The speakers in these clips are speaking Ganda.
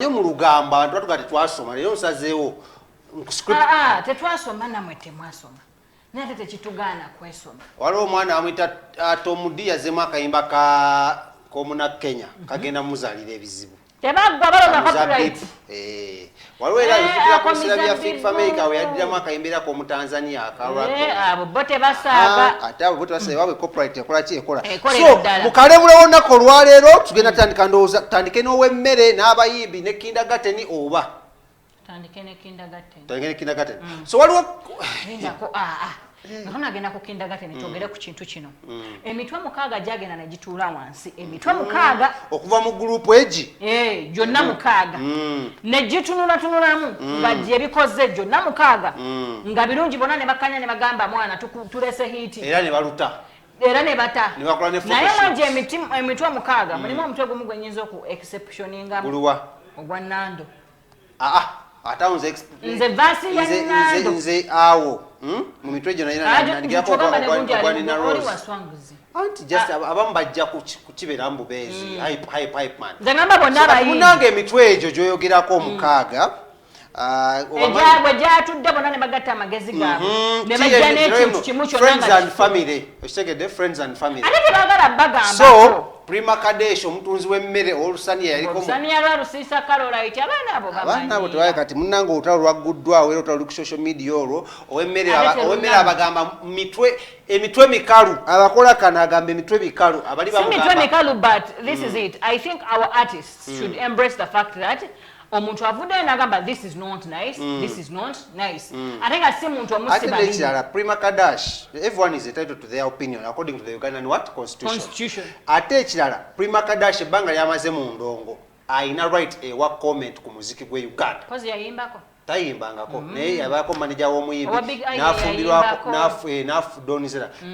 Yo mu Lugamba abantu batugati twasoma leero nsazeewo script tetwasoma namwe temwasoma nate tekitugaana kwesoma waliwo omwana amwita Tomudi yazemu akayimba ka komuna Kenya kagenda muzaalira ebizibu tebagwa balona copyright waliwo era ebitira ku bisira bya Fit for America we yaddiramu akayimbira ko mu Tanzania akalwako abo bote basaaga ate abo bote basaaga wawe copyright ekola ki ekola so mukalebulawo nnako olwaleero tugenda tandika ndowooza tutandike n'ow'emmere n'abayimbi ne kindergarten oba tandike ne kindergarten so waliwo Nakona agenda ku kindergarten twogere ku kintu kino emitwe mukaaga gyagenda ne gituula wansi emitwe mukaaga okuva mu group egi gyonna mukaaga ne gitunulatunulamu nga gyebikoze gyonna mukaaga nga birungi bonna ne bakkanya ne bagamba mwana tulese hiiti era ne baluta era ne bata naye mwangi emitwe mukaaga mulimu omutwe gumu gwenyinza oku exceptioninga ogwa Nando atunze nze vasi ya Nando nze awo mu mitwe gyo nandigako kwa Nina Rose anti just abamu bajja kukibera mbubeezi hype man nze ngamba bonna abayimbi munange emitwe egyo gyoyogerako omukaaga bwe gyatudde bonna ne bagatta amagezi gaabwe ne bajja n'ekintu kimu kyonna friends and family okitegedde friends and family ate tebagala bagamba so Prima Kadesh omutunzi w'emmere olusaniya yaliko olusaniya lwa Rusiisa Caroline abaana abo abaana abo tebaye kati munnange olutalo lwaguddwawo era olutalo ku social media olwo ow'emmere abagamba emitwe mikalu abakola kana agamba emitwe mikalu abali bamugamba emitwe mikalu but this is it I think our artists should embrace the fact that omuntu avudde nagamba this is not nice this is not nice ate nga si muntu omusibali Prima Kadesh everyone is entitled to their opinion according to the Ugandan what constitution ate ekirala Prima Kadesh ebbanga lyamaze mu ndongo ayina right ewa comment ku muziki gwe Uganda kozi yayimbako tayimbangako naye yabaako manager w'omuyimbi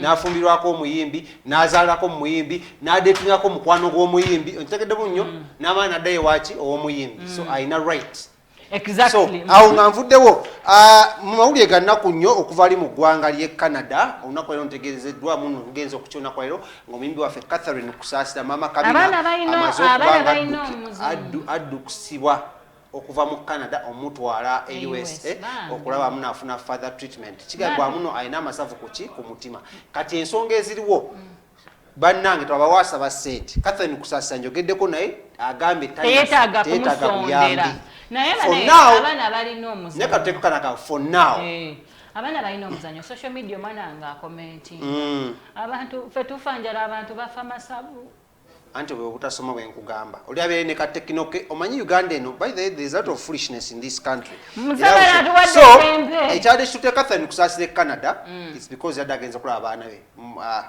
nafumbirwako omuyimbi n'azaalako mumuyimbi n'adetingako mukwano gw'omuyimbi ontegedde bunnyo n'amaana naddayo waki ow'omuyimbi so ayina right exactly awo nga nvuddewo mu mawulire ga nnaku nnyo okuva ali mu ggwanga ly'e Canada olunaku leero ntegeezeddwamu nno lugenza okukyonako leero ng'omuyimbi waffe Catherine Kusaasira maama Kabina amaze okubanga addukusibwa okuva mu Canada omutwala e USA okulaba munafuna further treatment kigambwa muno ayina amasavu ku mutima kati ensonga eziriwo bannange twabawaasa ba sente Catherine Kusaasira njogeddeko naye agambe teetaaga kumusondera naye abaana balina omuzanyo nekateko kanaka for now abaana balina omuzanyo social media omwana nga akomenti abantu ffe tufa njala abantu bafa masabu anti bwe butasoma bwe nkugamba oli abeere ne katekinoke omanyi Uganda eno by the way there is a lot of foolishness in this country so ekyade kitute Catherine Kusaasira Canada it's because yadde agenza okulaba abaana be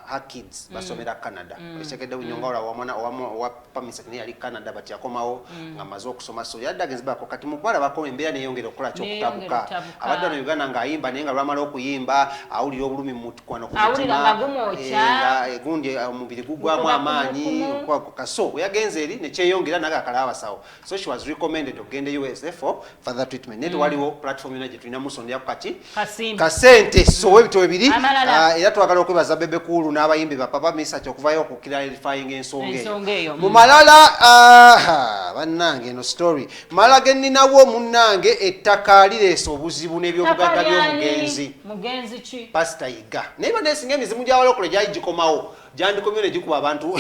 her kids basomera Canada ekitegedde bunyonga wa pamisa ne yali Canada bati yakomawo nga maze okusoma so yadde agenza bako kati mukwala bako embeera neyongera okukola kyokutabuka abadde na Uganda ng'ayimba naye nga lwamala okuyimba awulira obulumi mu mukwano ku mutima gundi omubiri gugwamu amaanyi so yagenze eri ne kyeyongera naga akala abasawo so she was recommended okugenda USA for further treatment neto waliwo platform yona gye tulina musondera ku kati kasente so ebitowe biri era twagala okwebaza bebe kulu n'abayimbi ba papa misa kyokuvayo okukirifying ensonga eyo mu malala bannange eno story malala geninawo munnange ettaka lireese obuzibu n'ebyobugaga mugenzi ki Pastor Yiga naye banesinga emizimu gy'abalokole gyali gikomawo jandikomyone gikuba abantu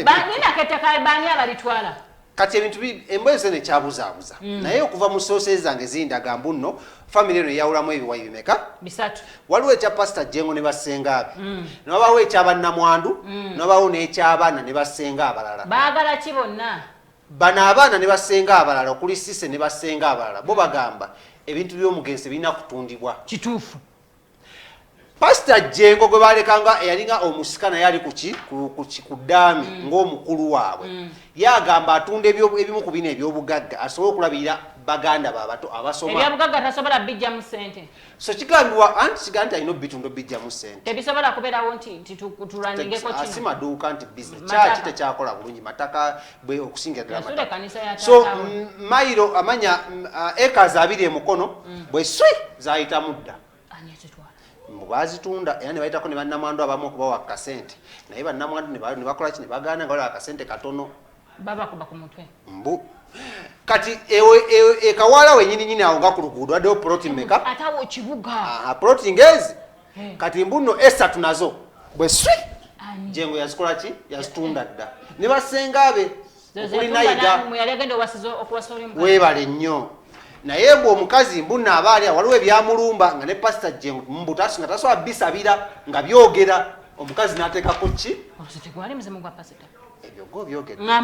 banina keteka bani abalitwala kati ebintu embweze ne kyabuzaabuza naye okuva mu sources zange zindaga mbuno family eno yawulamu ebiwayi bimeka bisatu waliwo ekya Pastor Jengo ne basenga abe nabawo ekyabannamwandu nabawo n'ekyabaana ne basenga abalala baagala ki bonna bano abaana ne basenga abalala okuli Sise ne basenga abalala bo bagamba ebintu by'omugenzi birina kutundibwa kituufu Pastor Jengo gwe balekanga yalinga omusikana yali ku ddaami ng'omukulu waabwe yagamba atunda ebimu ku bino ebyobugagga asobole okulabirira baganda babato abasoma ebyobugagga tasobola bijja mu ssente so kigambibwa anti kiganti alina obitundo bijja mu ssente tebisobola kubeerawo nti tulwaningeko kino asi maduuka nti business kyaki tekyakola bulungi mataka bwe okusingira ddala mataka so mayiro amanya acres 2 emukono bwe swi zayita mudda bazitunda yani bayitako ne bannamwandu abamu okubawa kasente naye bannamwandu ne bakola ki ne bagaana nga waliwo akasente katono baba kuba ku mutwe mbu kati ekawala wenyini nyini awo nga ku luguudo addewo ploti meka atawo kibuga ploti ngezi kati mbuno esatu nazo bwe swi Jengo yazikola ki yazitunda dda ne basenga abe okulina Yiga weebale nnyo naye bwe omukazi mbunna abaali waliwo ebyamulumba nga ne Pastor Jengo mbutasi nga tasobola bisabira nga byogera omukazi n'ateekako ki ebyo byogera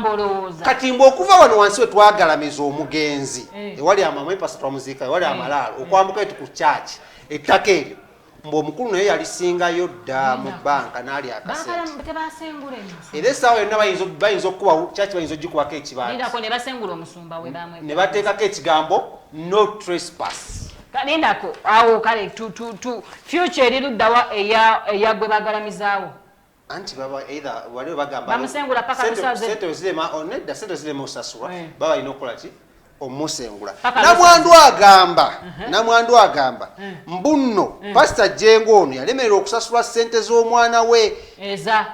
kati mbe okuva wano wansi we twagalamiza omugenzi ewali amamwe pastor twamuziika ewali amalaalo okwambuka etu ku church ettaka eryo mbe omukulu naye yalisingayo dda mu banka n'ali akasente era essaawa yonna bayinza okukuba church bayinza ogikubako ekibaati ne bateekako ekigambo no trespass kalindako awo kale future eriruddawa eyagwe bagalamizaawo anti baba either waliwo bagamba bamusengula paka tusaze sente zilema onedda sente zilema osasulwa baba ino okola ki omusengula namwandu agamba mbunno Pastor Jengo ono yalemerera okusasula sente z'omwana we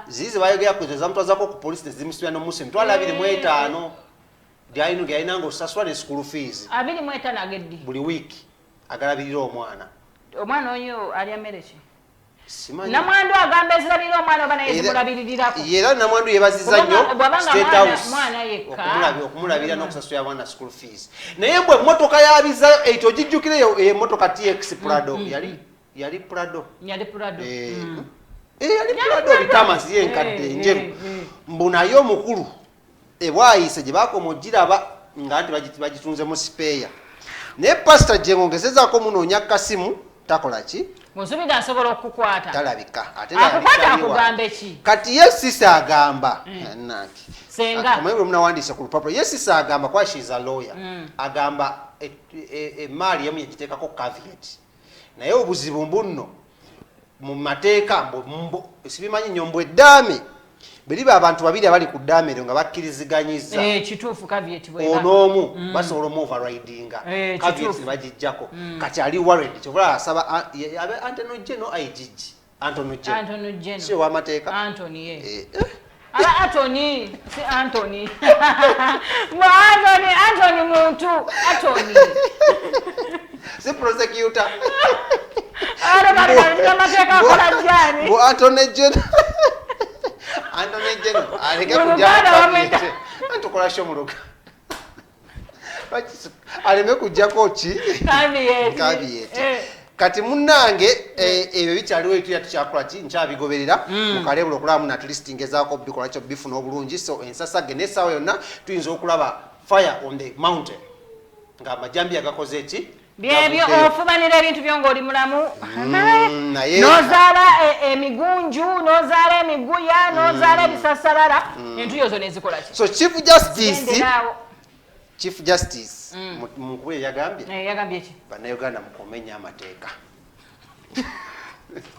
zize bayogera ku za mutwazako ku police nezimusibya n'omuse mtwala 25 gyalina nga osasula ne school fees 25 ageddi buli week agalabirira omwana oyo ali amereki namwandu agamba ezirabira omwana oba naye zimulabiririrako era namwandu yebaziza nnyo State House okumulabira n'okusasula abaana school fees naye bwe emmotoka yabizayo eito ogijjukireyo emmotoka TX Prado yali Prado yali Prado bitamasi yenkadde enjeru mbu naye omukulu ebwayise gye bakoma ogiraba nga nti bagitunzemu sipeeya naye Pastor Jengo ngezezaako munoonya kasimu takola ki Musubira asobola okukwata. Talabika. Akukwata akugambe ki? Kati yesisa agamba. Nanki. Senga. Kumwe mnawandisa ku lupapula. Yesisa agamba kwa she is a lawyer. Agamba mali yamu yekiteekako caveat. Naye obuzibu mbunno mu mateeka mbo sibimanyi nyombo eddame. Beliba abantu babiri abali ku ddamero nga bakkiriziganyiza. Kituufu caveat bwe. Onoomu basobola mu overridinga. Caveat bagijjako. Kati ali worried. Kyobula asaba Anthony Jengo ayijiji. Anthony Jengo. Si wa mateeka. Anthony ala Anthony si Anthony. Anthony muntu Anthony. Si prosecutor. Ara mateeka kola jani. Bo Anthony Jengo. Anthony Jengo aleke kujja antukola shomuruka aleme kujjako ki kabiyeti kati munnange ebyo bikyaliwo etu yatukyakula ki nkyabigoberera mukalebula okulamu na at least ngezaako bikola kyo bifuna obulungi so ensasage n'essaawa yonna tuyinza okulaba fire on the mountain nga amajambi agakoze eki byebyo ofubanira ebintu byo ng'oli mulamu nozaala emigunju nozaala emiguya nozaala ebisasalala entuyo zo nezikola ki so chief justice mukubwe yagambye ki bannayuganda mukomenya amateeka